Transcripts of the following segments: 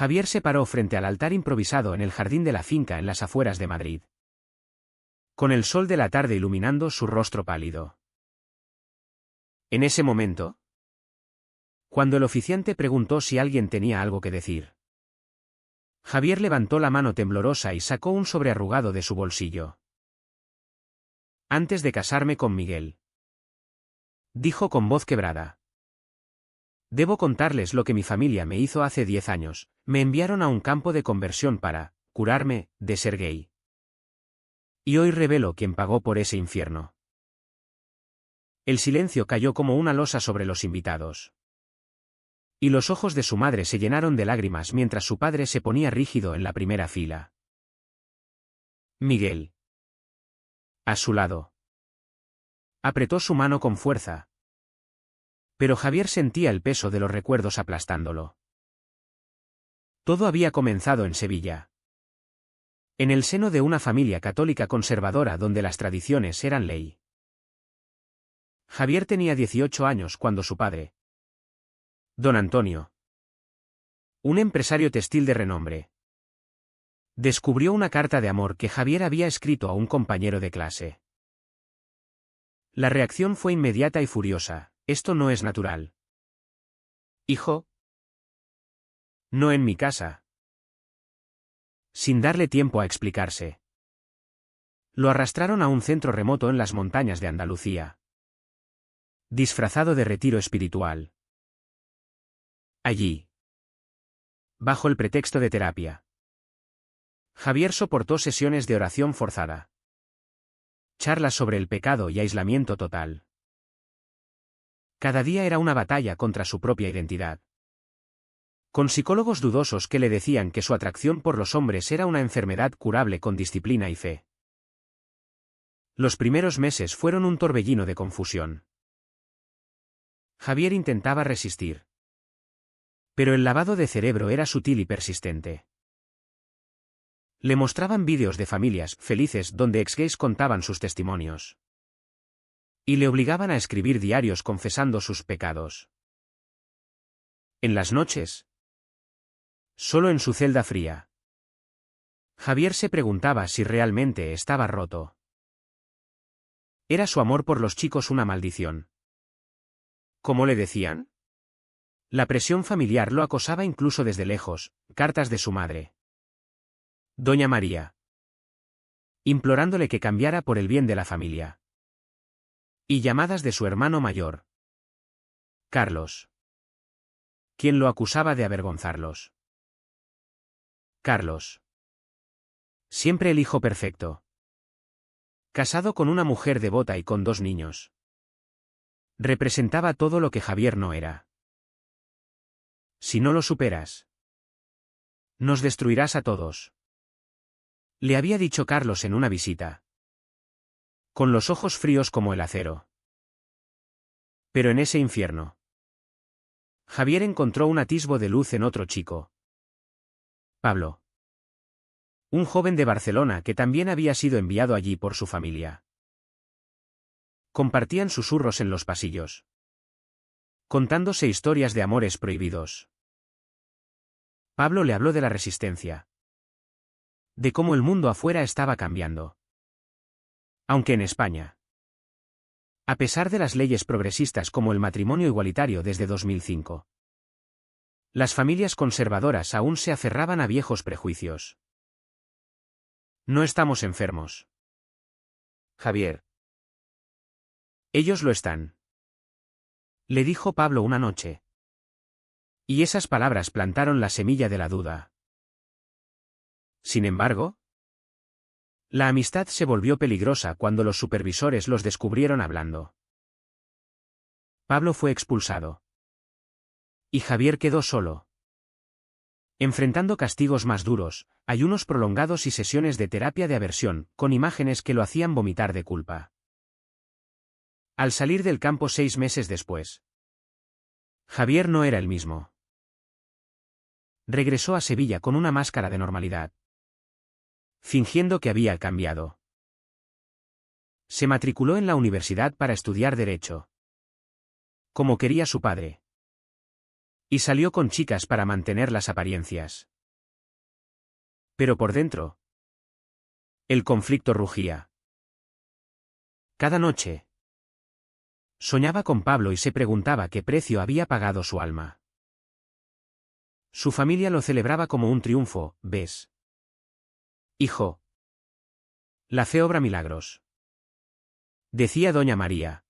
Javier se paró frente al altar improvisado en el jardín de la finca en las afueras de Madrid, con el sol de la tarde iluminando su rostro pálido. En ese momento, cuando el oficiante preguntó si alguien tenía algo que decir, Javier levantó la mano temblorosa y sacó un sobre arrugado de su bolsillo. Antes de casarme con Miguel, dijo con voz quebrada. Debo contarles lo que mi familia me hizo hace 10 años. Me enviaron a un campo de conversión para curarme de ser gay. Y hoy revelo quién pagó por ese infierno. El silencio cayó como una losa sobre los invitados. Y los ojos de su madre se llenaron de lágrimas mientras su padre se ponía rígido en la primera fila. Miguel, a su lado, apretó su mano con fuerza. Pero Javier sentía el peso de los recuerdos aplastándolo. Todo había comenzado en Sevilla, en el seno de una familia católica conservadora donde las tradiciones eran ley. Javier tenía 18 años cuando su padre, don Antonio, un empresario textil de renombre, descubrió una carta de amor que Javier había escrito a un compañero de clase. La reacción fue inmediata y furiosa. Esto no es natural. Hijo. No en mi casa. Sin darle tiempo a explicarse, lo arrastraron a un centro remoto en las montañas de Andalucía, disfrazado de retiro espiritual. Allí, bajo el pretexto de terapia, Javier soportó sesiones de oración forzada, charlas sobre el pecado y aislamiento total. Cada día era una batalla contra su propia identidad. Con psicólogos dudosos que le decían que su atracción por los hombres era una enfermedad curable con disciplina y fe. Los primeros meses fueron un torbellino de confusión. Javier intentaba resistir. Pero el lavado de cerebro era sutil y persistente. Le mostraban vídeos de familias felices donde ex-gays contaban sus testimonios. Y le obligaban a escribir diarios confesando sus pecados. En las noches, solo en su celda fría, Javier se preguntaba si realmente estaba roto. ¿Era su amor por los chicos una maldición? ¿Cómo le decían? La presión familiar lo acosaba incluso desde lejos, cartas de su madre, Doña María, implorándole que cambiara por el bien de la familia. Y llamadas de su hermano mayor, Carlos, quien lo acusaba de avergonzarlos. Carlos, siempre el hijo perfecto, casado con una mujer devota y con 2 niños. Representaba todo lo que Javier no era. Si no lo superas, nos destruirás a todos, le había dicho Carlos en una visita, con los ojos fríos como el acero. Pero en ese infierno, Javier encontró un atisbo de luz en otro chico, Pablo, un joven de Barcelona que también había sido enviado allí por su familia. Compartían susurros en los pasillos, contándose historias de amores prohibidos. Pablo le habló de la resistencia, de cómo el mundo afuera estaba cambiando. Aunque en España, a pesar de las leyes progresistas como el matrimonio igualitario desde 2005, las familias conservadoras aún se aferraban a viejos prejuicios. No estamos enfermos, Javier. Ellos lo están, le dijo Pablo una noche. Y esas palabras plantaron la semilla de la duda. Sin embargo, la amistad se volvió peligrosa cuando los supervisores los descubrieron hablando. Pablo fue expulsado. Y Javier quedó solo, enfrentando castigos más duros, ayunos prolongados y sesiones de terapia de aversión, con imágenes que lo hacían vomitar de culpa. Al salir del campo 6 meses después, Javier no era el mismo. Regresó a Sevilla con una máscara de normalidad, fingiendo que había cambiado. Se matriculó en la universidad para estudiar Derecho, como quería su padre. Y salió con chicas para mantener las apariencias. Pero por dentro, el conflicto rugía. Cada noche, soñaba con Pablo y se preguntaba qué precio había pagado su alma. Su familia lo celebraba como un triunfo, ¿ves? Hijo. La fe obra milagros. Decía doña María,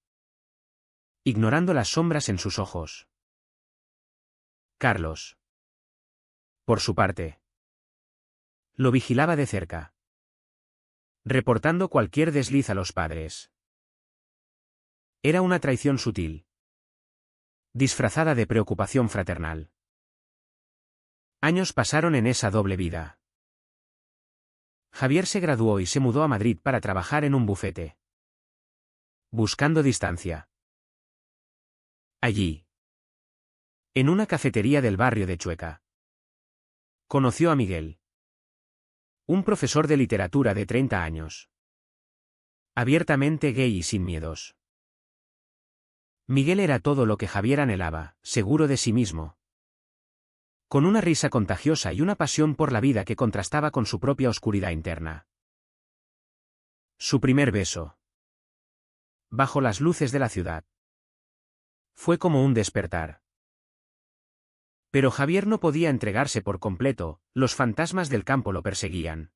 ignorando las sombras en sus ojos. Carlos, por su parte, lo vigilaba de cerca, reportando cualquier desliz a los padres. Era una traición sutil, disfrazada de preocupación fraternal. Años pasaron en esa doble vida. Javier se graduó y se mudó a Madrid para trabajar en un bufete, buscando distancia. Allí, en una cafetería del barrio de Chueca, conoció a Miguel, un profesor de literatura de 30 años. Abiertamente gay y sin miedos. Miguel era todo lo que Javier anhelaba, seguro de sí mismo, con una risa contagiosa y una pasión por la vida que contrastaba con su propia oscuridad interna. Su primer beso, bajo las luces de la ciudad, fue como un despertar. Pero Javier no podía entregarse por completo, los fantasmas del campo lo perseguían,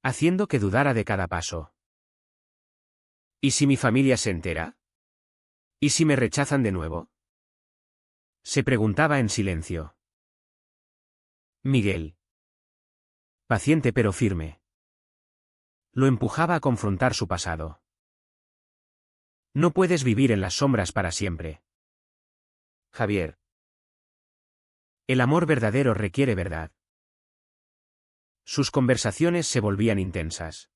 haciendo que dudara de cada paso. ¿Y si mi familia se entera? ¿Y si me rechazan de nuevo? Se preguntaba en silencio. Miguel, paciente pero firme, lo empujaba a confrontar su pasado. No puedes vivir en las sombras para siempre, Javier. El amor verdadero requiere verdad. Sus conversaciones se volvían intensas,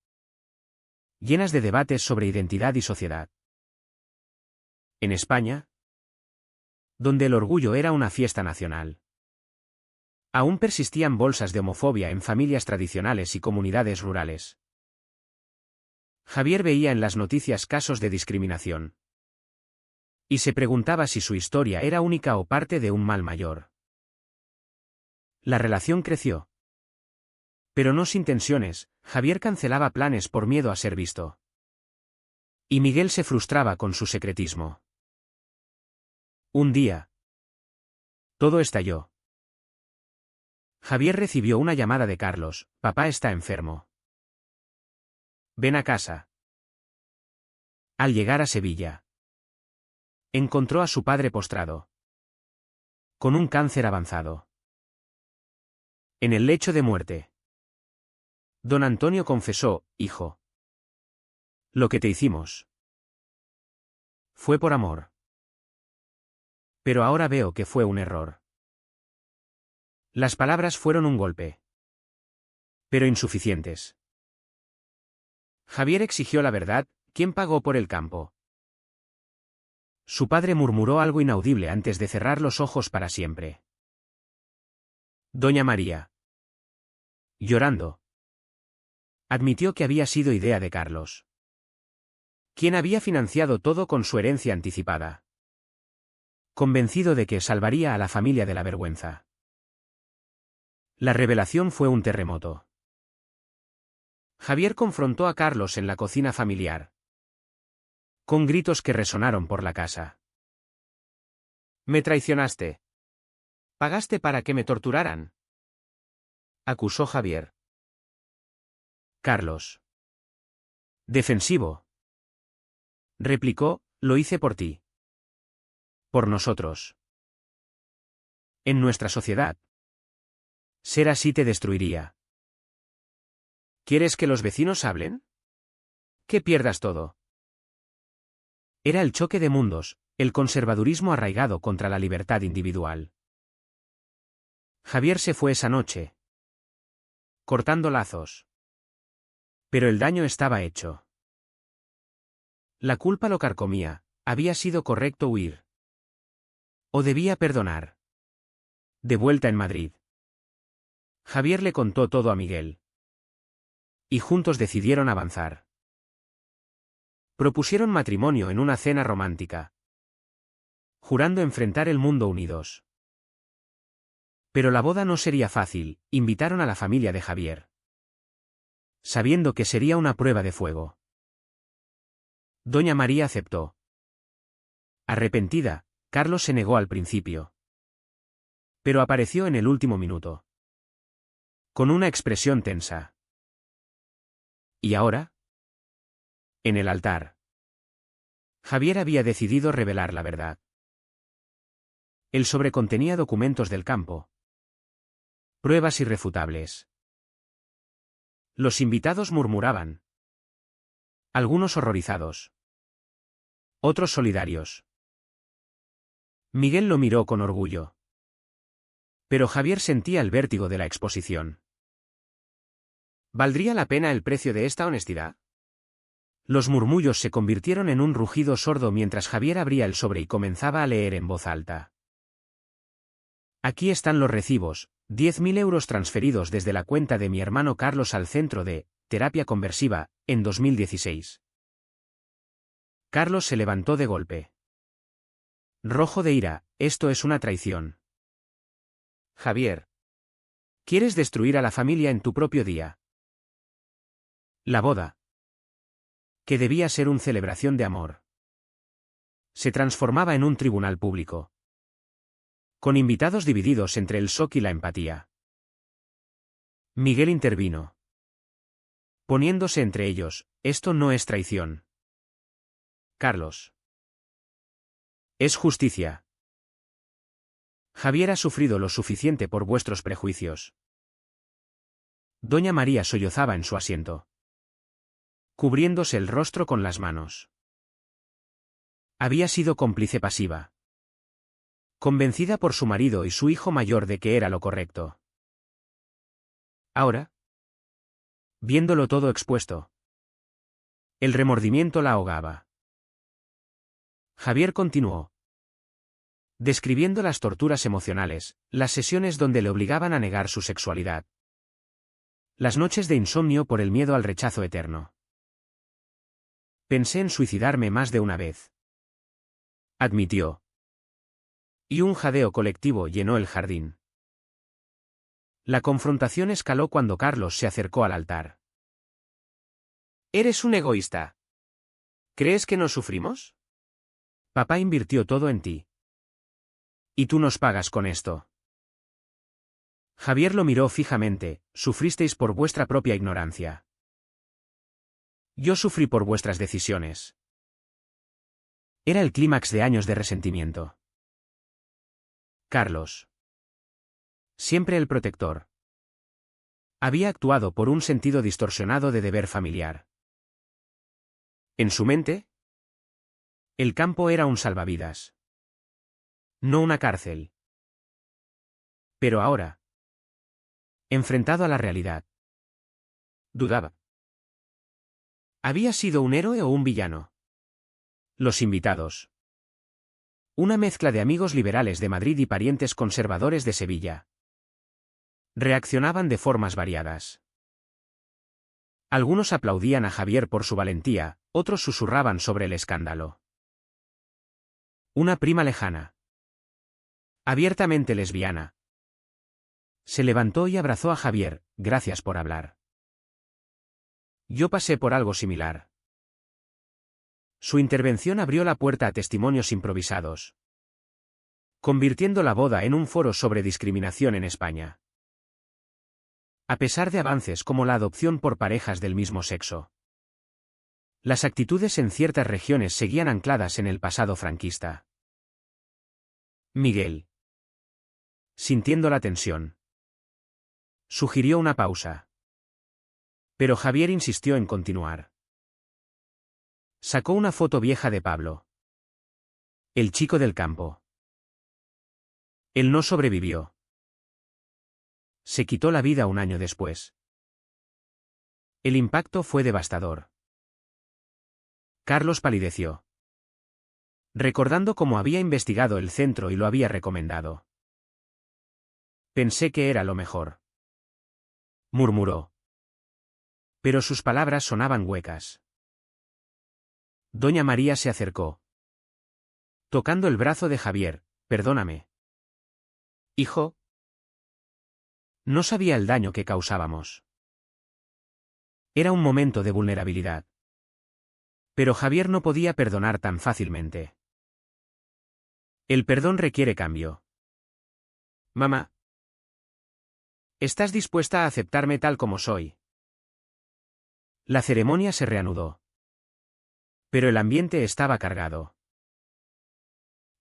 llenas de debates sobre identidad y sociedad. En España, donde el orgullo era una fiesta nacional, aún persistían bolsas de homofobia en familias tradicionales y comunidades rurales. Javier veía en las noticias casos de discriminación, y se preguntaba si su historia era única o parte de un mal mayor. La relación creció. Pero no sin tensiones, Javier cancelaba planes por miedo a ser visto. Y Miguel se frustraba con su secretismo. Un día, todo estalló. Javier recibió una llamada de Carlos: papá está enfermo. Ven a casa. Al llegar a Sevilla, encontró a su padre postrado, con un cáncer avanzado. En el lecho de muerte, don Antonio confesó: hijo, lo que te hicimos fue por amor. Pero ahora veo que fue un error. Las palabras fueron un golpe, pero insuficientes. Javier exigió la verdad: ¿quién pagó por el campo? Su padre murmuró algo inaudible antes de cerrar los ojos para siempre. Doña María, llorando, admitió que había sido idea de Carlos, quien había financiado todo con su herencia anticipada, convencido de que salvaría a la familia de la vergüenza. La revelación fue un terremoto. Javier confrontó a Carlos en la cocina familiar, con gritos que resonaron por la casa. «Me traicionaste. Pagaste para que me torturaran», acusó Javier. Carlos, defensivo, replicó: lo hice por ti. Por nosotros. En nuestra sociedad, ser así te destruiría. ¿Quieres que los vecinos hablen? Que pierdas todo. Era el choque de mundos, el conservadurismo arraigado contra la libertad individual. Javier se fue esa noche, cortando lazos. Pero el daño estaba hecho. La culpa lo carcomía: había sido correcto huir, o debía perdonar. De vuelta en Madrid, Javier le contó todo a Miguel, y juntos decidieron avanzar. Propusieron matrimonio en una cena romántica, jurando enfrentar el mundo unidos. Pero la boda no sería fácil, invitaron a la familia de Javier, sabiendo que sería una prueba de fuego. Doña María aceptó. Arrepentida, Carlos se negó al principio. Pero apareció en el último minuto, con una expresión tensa. ¿Y ahora? En el altar. Javier había decidido revelar la verdad. El sobre contenía documentos del campo. Pruebas irrefutables. Los invitados murmuraban. Algunos horrorizados. Otros solidarios. Miguel lo miró con orgullo. Pero Javier sentía el vértigo de la exposición. ¿Valdría la pena el precio de esta honestidad? Los murmullos se convirtieron en un rugido sordo mientras Javier abría el sobre y comenzaba a leer en voz alta. Aquí están los recibos, 10.000 euros transferidos desde la cuenta de mi hermano Carlos al Centro de Terapia Conversiva, en 2016. Carlos se levantó de golpe. Rojo de ira, esto es una traición. Javier. ¿Quieres destruir a la familia en tu propio día? La boda, que debía ser una celebración de amor, se transformaba en un tribunal público, con invitados divididos entre el shock y la empatía. Miguel intervino, poniéndose entre ellos. Esto no es traición, Carlos. Es justicia. Javier ha sufrido lo suficiente por vuestros prejuicios. Doña María sollozaba en su asiento, cubriéndose el rostro con las manos. Había sido cómplice pasiva, convencida por su marido y su hijo mayor de que era lo correcto. Ahora, viéndolo todo expuesto, el remordimiento la ahogaba. Javier continuó, describiendo las torturas emocionales, las sesiones donde le obligaban a negar su sexualidad, las noches de insomnio por el miedo al rechazo eterno. Pensé en suicidarme más de una vez, admitió. Y un jadeo colectivo llenó el jardín. La confrontación escaló cuando Carlos se acercó al altar. Eres un egoísta. ¿Crees que no sufrimos? Papá invirtió todo en ti. Y tú nos pagas con esto. Javier lo miró fijamente. Sufristeis por vuestra propia ignorancia. Yo sufrí por vuestras decisiones. Era el clímax de años de resentimiento. Carlos, siempre el protector, había actuado por un sentido distorsionado de deber familiar. En su mente, el campo era un salvavidas, no una cárcel. Pero ahora, enfrentado a la realidad, dudaba. ¿Había sido un héroe o un villano? Los invitados. Una mezcla de amigos liberales de Madrid y parientes conservadores de Sevilla. Reaccionaban de formas variadas. Algunos aplaudían a Javier por su valentía, otros susurraban sobre el escándalo. Una prima lejana, abiertamente lesbiana, se levantó y abrazó a Javier. Gracias por hablar. Yo pasé por algo similar. Su intervención abrió la puerta a testimonios improvisados, convirtiendo la boda en un foro sobre discriminación en España. A pesar de avances como la adopción por parejas del mismo sexo, las actitudes en ciertas regiones seguían ancladas en el pasado franquista. Miguel, sintiendo la tensión, sugirió una pausa. Pero Javier insistió en continuar. Sacó una foto vieja de Pablo, el chico del campo. Él no sobrevivió. Se quitó la vida un año después. El impacto fue devastador. Carlos palideció, recordando cómo había investigado el centro y lo había recomendado. Pensé que era lo mejor, murmuró. Pero sus palabras sonaban huecas. Doña María se acercó, tocando el brazo de Javier. Perdóname. Hijo. No sabía el daño que causábamos. Era un momento de vulnerabilidad. Pero Javier no podía perdonar tan fácilmente. El perdón requiere cambio. Mamá. ¿Estás dispuesta a aceptarme tal como soy? La ceremonia se reanudó. Pero el ambiente estaba cargado.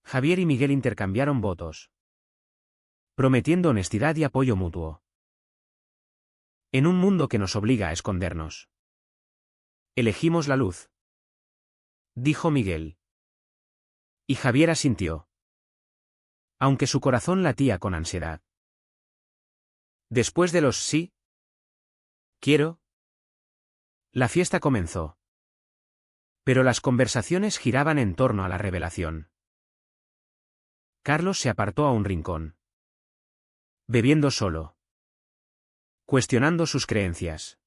Javier y Miguel intercambiaron votos, prometiendo honestidad y apoyo mutuo. En un mundo que nos obliga a escondernos, elegimos la luz, dijo Miguel. Y Javier asintió, aunque su corazón latía con ansiedad. Después de los sí, quiero, la fiesta comenzó. Pero las conversaciones giraban en torno a la revelación. Carlos se apartó a un rincón, bebiendo solo, cuestionando sus creencias.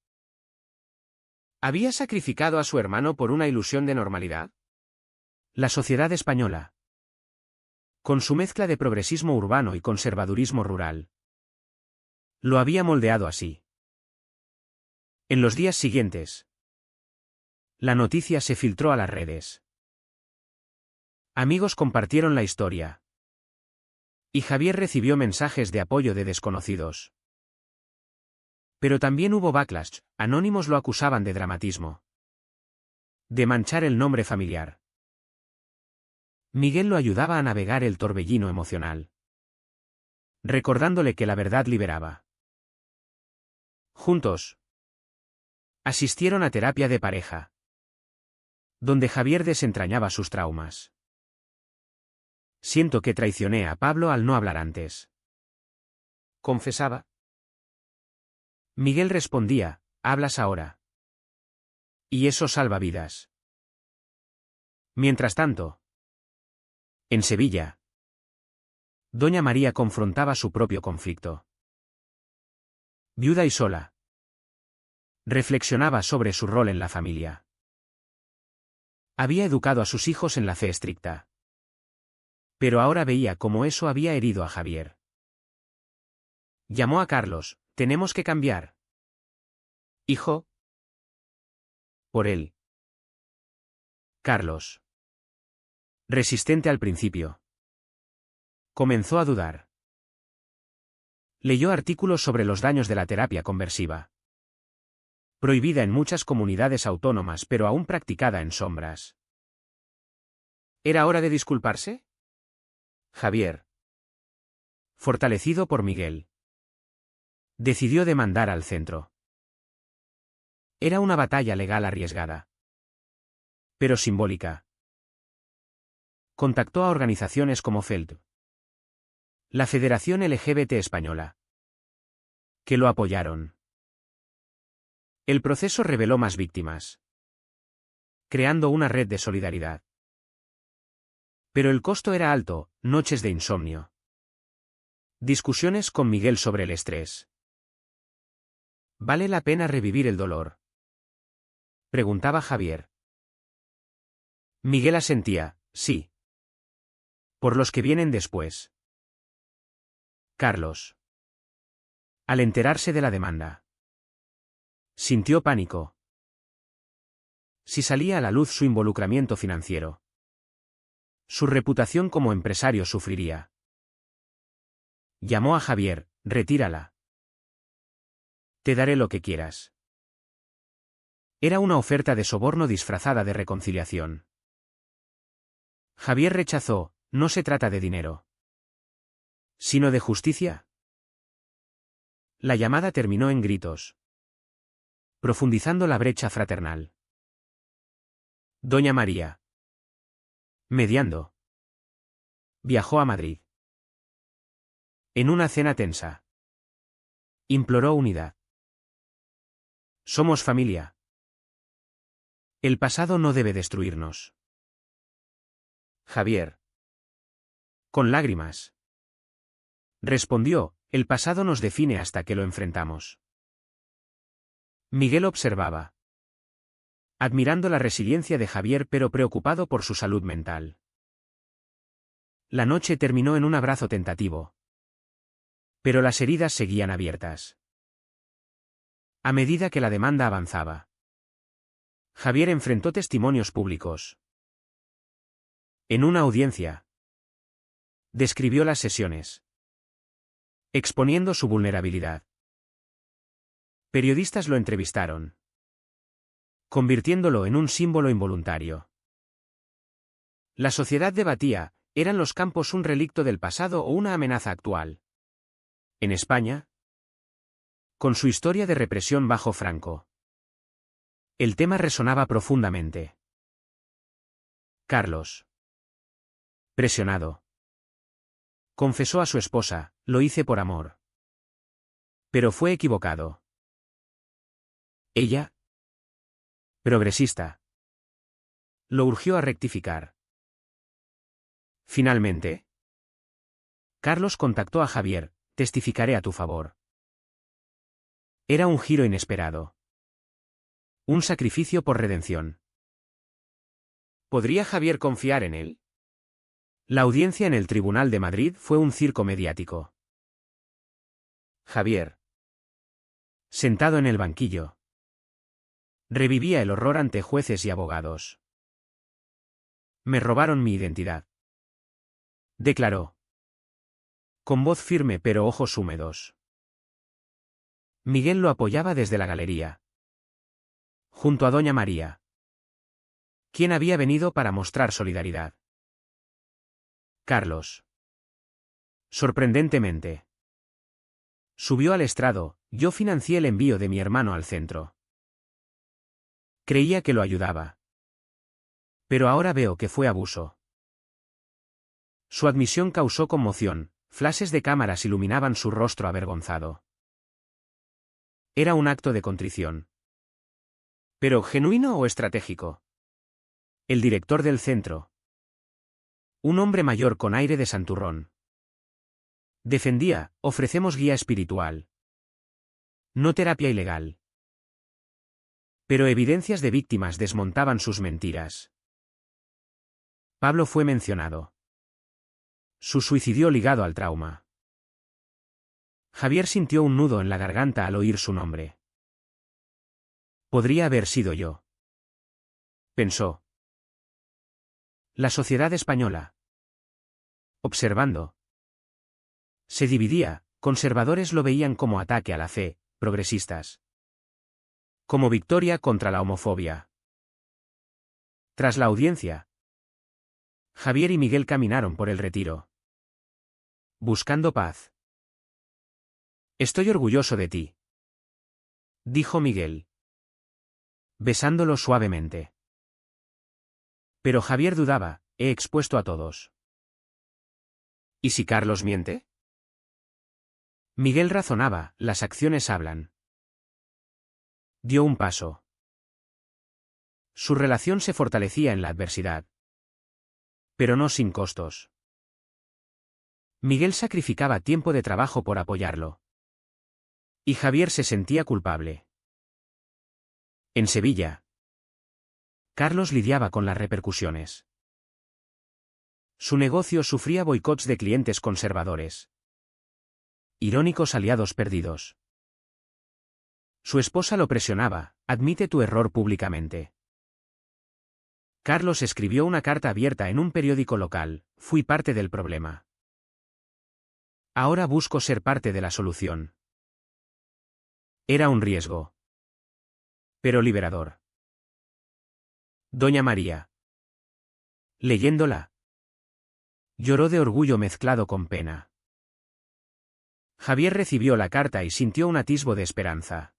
¿Había sacrificado a su hermano por una ilusión de normalidad? La sociedad española, con su mezcla de progresismo urbano y conservadurismo rural, lo había moldeado así. En los días siguientes, la noticia se filtró a las redes. Amigos compartieron la historia. Y Javier recibió mensajes de apoyo de desconocidos. Pero también hubo backlash, anónimos lo acusaban de dramatismo, de manchar el nombre familiar. Miguel lo ayudaba a navegar el torbellino emocional, recordándole que la verdad liberaba. Juntos, asistieron a terapia de pareja, donde Javier desentrañaba sus traumas. Siento que traicioné a Pablo al no hablar antes, confesaba. Miguel respondía, hablas ahora. Y eso salva vidas. Mientras tanto, en Sevilla, doña María confrontaba su propio conflicto. Viuda y sola, reflexionaba sobre su rol en la familia. Había educado a sus hijos en la fe estricta. Pero ahora veía cómo eso había herido a Javier. Llamó a Carlos, tenemos que cambiar. Hijo. Por él. Carlos, resistente al principio, comenzó a dudar. Leyó artículos sobre los daños de la terapia conversiva, prohibida en muchas comunidades autónomas pero aún practicada en sombras. ¿Era hora de disculparse? Javier, fortalecido por Miguel, decidió demandar al centro. Era una batalla legal arriesgada, pero simbólica. Contactó a organizaciones como FELD, la Federación LGBT Española, que lo apoyaron. El proceso reveló más víctimas, creando una red de solidaridad. Pero el costo era alto, noches de insomnio. Discusiones con Miguel sobre el estrés. ¿Vale la pena revivir el dolor?, preguntaba Javier. Miguel asentía, sí. Por los que vienen después. Carlos, al enterarse de la demanda, sintió pánico. Si salía a la luz su involucramiento financiero, su reputación como empresario sufriría. Llamó a Javier, retírala. Te daré lo que quieras. Era una oferta de soborno disfrazada de reconciliación. Javier rechazó, no se trata de dinero, sino de justicia. La llamada terminó en gritos, profundizando la brecha fraternal. Doña María, mediando, viajó a Madrid. En una cena tensa, imploró unidad. Somos familia. El pasado no debe destruirnos. Javier, con lágrimas, respondió, el pasado nos define hasta que lo enfrentamos. Miguel observaba, admirando la resiliencia de Javier pero preocupado por su salud mental. La noche terminó en un abrazo tentativo, Pero las heridas seguían abiertas. A medida que la demanda avanzaba, Javier enfrentó testimonios públicos. En una audiencia, describió las sesiones, exponiendo su vulnerabilidad. Periodistas lo entrevistaron, convirtiéndolo en un símbolo involuntario. La sociedad debatía, ¿eran los campos un relicto del pasado o una amenaza actual? En España, con su historia de represión bajo Franco, el tema resonaba profundamente. Carlos, presionado, confesó a su esposa, lo hice por amor. Pero fue equivocado. Ella, progresista, lo urgió a rectificar. Finalmente, Carlos contactó a Javier, testificaré a tu favor. Era un giro inesperado. Un sacrificio por redención. ¿Podría Javier confiar en él? La audiencia en el Tribunal de Madrid fue un circo mediático. Javier, sentado en el banquillo, revivía el horror ante jueces y abogados. Me robaron mi identidad, declaró, con voz firme pero ojos húmedos. Miguel lo apoyaba desde la galería, junto a doña María, quien había venido para mostrar solidaridad. Carlos, sorprendentemente, subió al estrado. Yo financié el envío de mi hermano al centro. Creía que lo ayudaba. Pero ahora veo que fue abuso. Su admisión causó conmoción, flashes de cámaras iluminaban su rostro avergonzado. Era un acto de contrición. ¿Pero genuino o estratégico? El director del centro, un hombre mayor con aire de santurrón, defendía, ofrecemos guía espiritual, no terapia ilegal. Pero evidencias de víctimas desmontaban sus mentiras. Pablo fue mencionado. Su suicidio ligado al trauma. Javier sintió un nudo en la garganta al oír su nombre. Podría haber sido yo, pensó. La sociedad española, observando, se dividía. Conservadores lo veían como ataque a la fe, progresistas como victoria contra la homofobia. Tras la audiencia, Javier y Miguel caminaron por el retiro, buscando paz. Estoy orgulloso de ti, dijo Miguel, besándolo suavemente. Pero Javier dudaba, he expuesto a todos. ¿Y si Carlos miente? Miguel razonaba, las acciones hablan. Dio un paso. Su relación se fortalecía en la adversidad. Pero no sin costos. Miguel sacrificaba tiempo de trabajo por apoyarlo. Y Javier se sentía culpable. En Sevilla, Carlos lidiaba con las repercusiones. Su negocio sufría boicots de clientes conservadores. Irónicos aliados perdidos. Su esposa lo presionaba, admite tu error públicamente. Carlos escribió una carta abierta en un periódico local, fui parte del problema. Ahora busco ser parte de la solución. Era un riesgo, pero liberador. Doña María, leyéndola, lloró de orgullo mezclado con pena. Javier recibió la carta y sintió un atisbo de esperanza.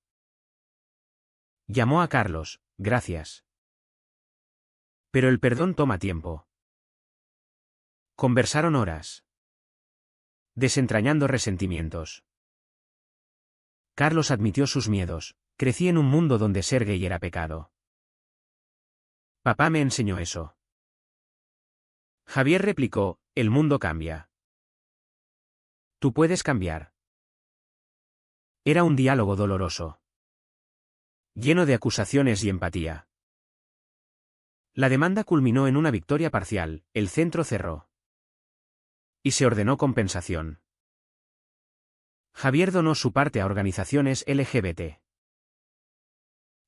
Llamó a Carlos, gracias. Pero el perdón toma tiempo. Conversaron horas, desentrañando resentimientos. Carlos admitió sus miedos, crecí en un mundo donde ser gay era pecado. Papá me enseñó eso. Javier replicó, el mundo cambia. Tú puedes cambiar. Era un diálogo doloroso, lleno de acusaciones y empatía. La demanda culminó en una victoria parcial, el centro cerró. Y se ordenó compensación. Javier donó su parte a organizaciones LGBT.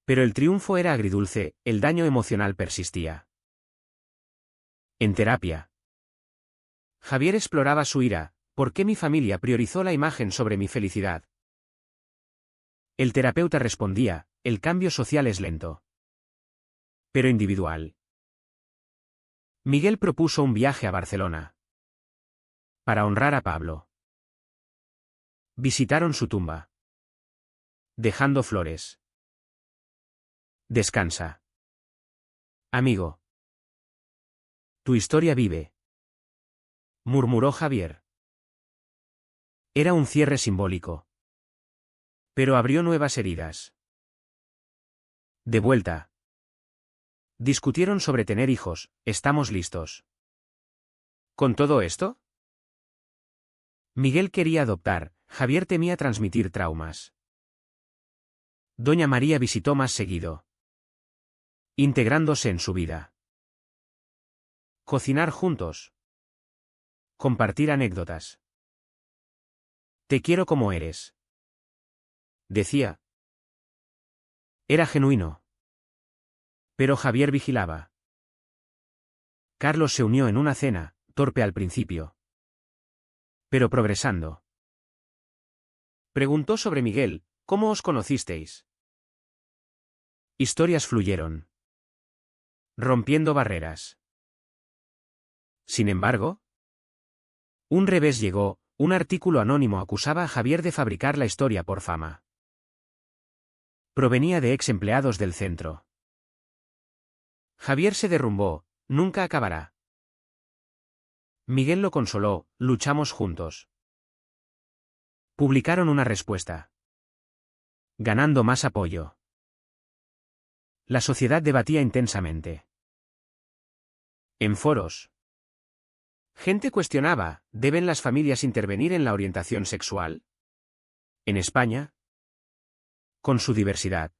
Pero el triunfo era agridulce, el daño emocional persistía. En terapia. Javier exploraba su ira. ¿Por qué mi familia priorizó la imagen sobre mi felicidad? El terapeuta respondía, el cambio social es lento, pero individual. Miguel propuso un viaje a Barcelona para honrar a Pablo. Visitaron su tumba, dejando flores. Descansa, amigo. Tu historia vive, murmuró Javier. Era un cierre simbólico, pero abrió nuevas heridas. De vuelta. Discutieron sobre tener hijos. ¿Estamos listos con todo esto? Miguel quería adoptar, Javier temía transmitir traumas. Doña María visitó más seguido, integrándose en su vida. Cocinar juntos. Compartir anécdotas. Te quiero como eres, decía. Era genuino. Pero Javier vigilaba. Carlos se unió en una cena, torpe al principio, pero progresando. Preguntó sobre Miguel, ¿cómo os conocisteis? Historias fluyeron, rompiendo barreras. Sin embargo, un revés llegó. Un artículo anónimo acusaba a Javier de fabricar la historia por fama. Provenía de ex empleados del centro. Javier se derrumbó, nunca acabará. Miguel lo consoló, luchamos juntos. Publicaron una respuesta, ganando más apoyo. La sociedad debatía intensamente. En foros. Gente cuestionaba, ¿deben las familias intervenir en la orientación sexual? En España, con su diversidad,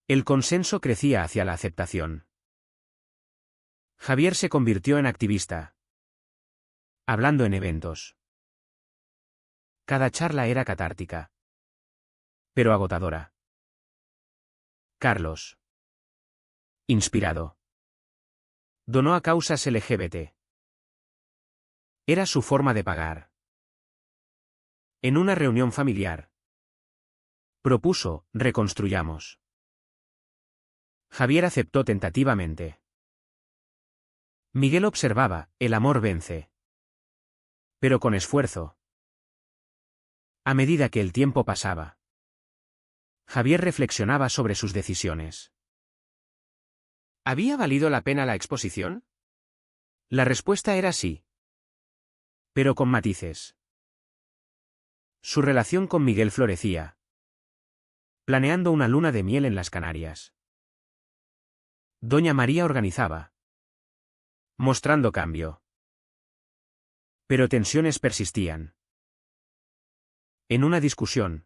el consenso crecía hacia la aceptación. Javier se convirtió en activista, hablando en eventos. Cada charla era catártica, pero agotadora. Carlos, inspirado, donó a causas LGBT. Era su forma de pagar. En una reunión familiar, propuso, reconstruyamos. Javier aceptó tentativamente. Miguel observaba, el amor vence. Pero con esfuerzo. A medida que el tiempo pasaba, Javier reflexionaba sobre sus decisiones. ¿Había valido la pena la exposición? La respuesta era sí, pero con matices. Su relación con Miguel florecía, planeando una luna de miel en las Canarias. Doña María organizaba, mostrando cambio. Pero tensiones persistían. En una discusión,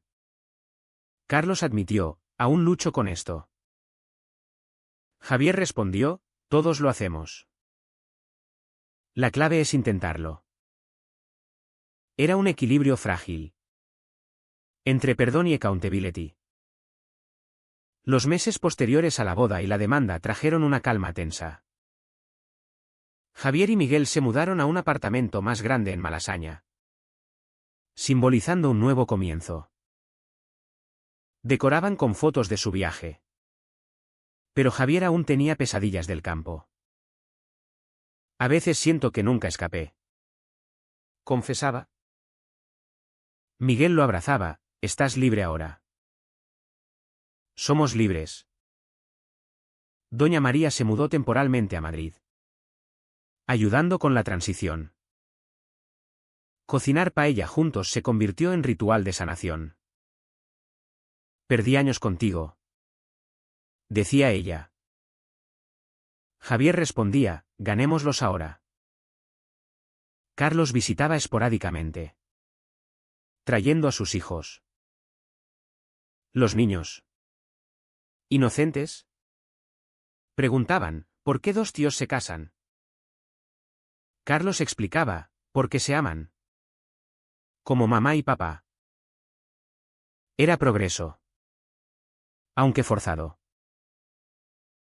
Carlos admitió, aún lucho con esto. Javier respondió, todos lo hacemos. La clave es intentarlo. Era un equilibrio frágil entre perdón y accountability. Los meses posteriores a la boda y la demanda trajeron una calma tensa. Javier y Miguel se mudaron a un apartamento más grande en Malasaña, simbolizando un nuevo comienzo. Decoraban con fotos de su viaje. Pero Javier aún tenía pesadillas del campo. A veces siento que nunca escapé, confesaba. Miguel lo abrazaba, estás libre ahora. Somos libres. Doña María se mudó temporalmente a Madrid, ayudando con la transición. Cocinar paella juntos se convirtió en ritual de sanación. Perdí años contigo, decía ella. Javier respondía, ganémoslos ahora. Carlos visitaba esporádicamente, trayendo a sus hijos. Los niños, inocentes, preguntaban, ¿por qué dos tíos se casan? Carlos explicaba, porque se aman. Como mamá y papá. Era progreso. Aunque forzado.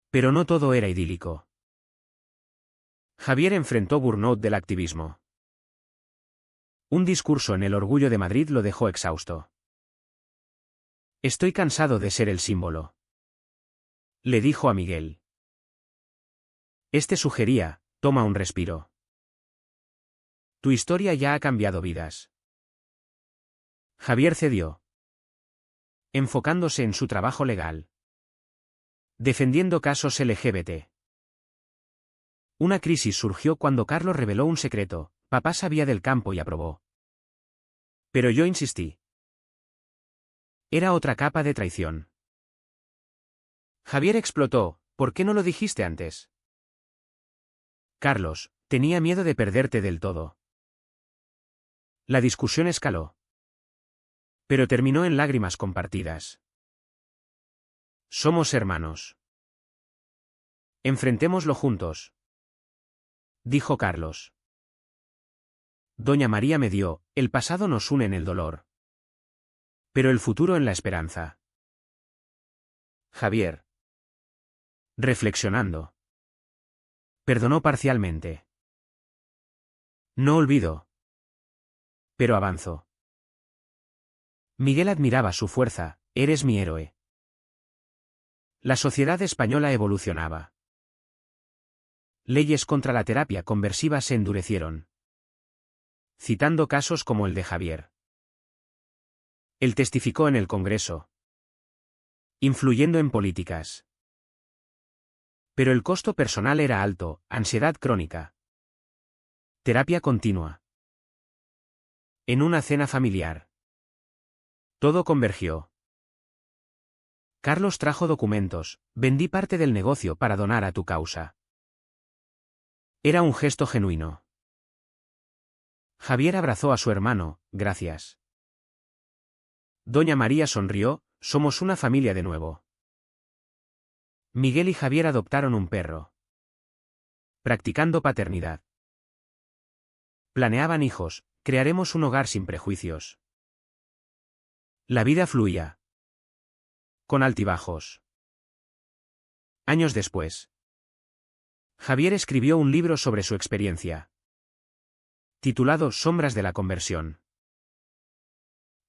Pero no todo era idílico. Javier enfrentó burnout del activismo. Un discurso en el Orgullo de Madrid lo dejó exhausto. Estoy cansado de ser el símbolo. Le dijo a Miguel. Este sugería, toma un respiro. Tu historia ya ha cambiado vidas. Javier cedió. Enfocándose en su trabajo legal. Defendiendo casos LGBT. Una crisis surgió cuando Carlos reveló un secreto: papá sabía del campo y aprobó. Pero yo insistí. Era otra capa de traición. Javier explotó: ¿por qué no lo dijiste antes? Carlos, tenía miedo de perderte del todo. La discusión escaló. Pero terminó en lágrimas compartidas. Somos hermanos. Enfrentémoslo juntos, dijo Carlos. Doña María me dio, el pasado nos une en el dolor. Pero el futuro en la esperanza. Javier. Reflexionando. Perdonó parcialmente. No olvido. Pero avanzó. Miguel admiraba su fuerza: eres mi héroe. La sociedad española evolucionaba. Leyes contra la terapia conversiva se endurecieron. Citando casos como el de Javier. Él testificó en el Congreso. Influyendo en políticas. Pero el costo personal era alto: ansiedad crónica. Terapia continua. En una cena familiar. Todo convergió. Carlos trajo documentos: vendí parte del negocio para donar a tu causa. Era un gesto genuino. Javier abrazó a su hermano: gracias. Doña María sonrió: somos una familia de nuevo. Miguel y Javier adoptaron un perro. Practicando paternidad. Planeaban hijos: crearemos un hogar sin prejuicios. La vida fluía. Con altibajos. Años después. Javier escribió un libro sobre su experiencia. Titulado Sombras de la conversión.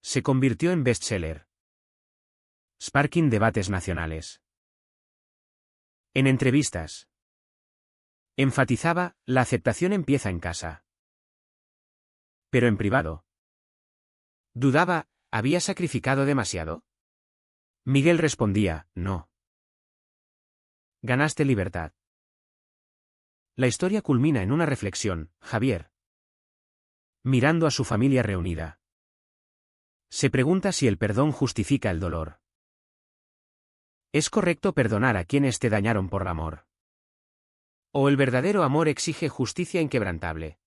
Se convirtió en bestseller. Sparking debates nacionales. En entrevistas. Enfatizaba: la aceptación empieza en casa. Pero en privado. Dudaba: ¿había sacrificado demasiado? Miguel respondía: no. Ganaste libertad. La historia culmina en una reflexión: Javier, mirando a su familia reunida, se pregunta si el perdón justifica el dolor. ¿Es correcto perdonar a quienes te dañaron por amor? ¿O el verdadero amor exige justicia inquebrantable?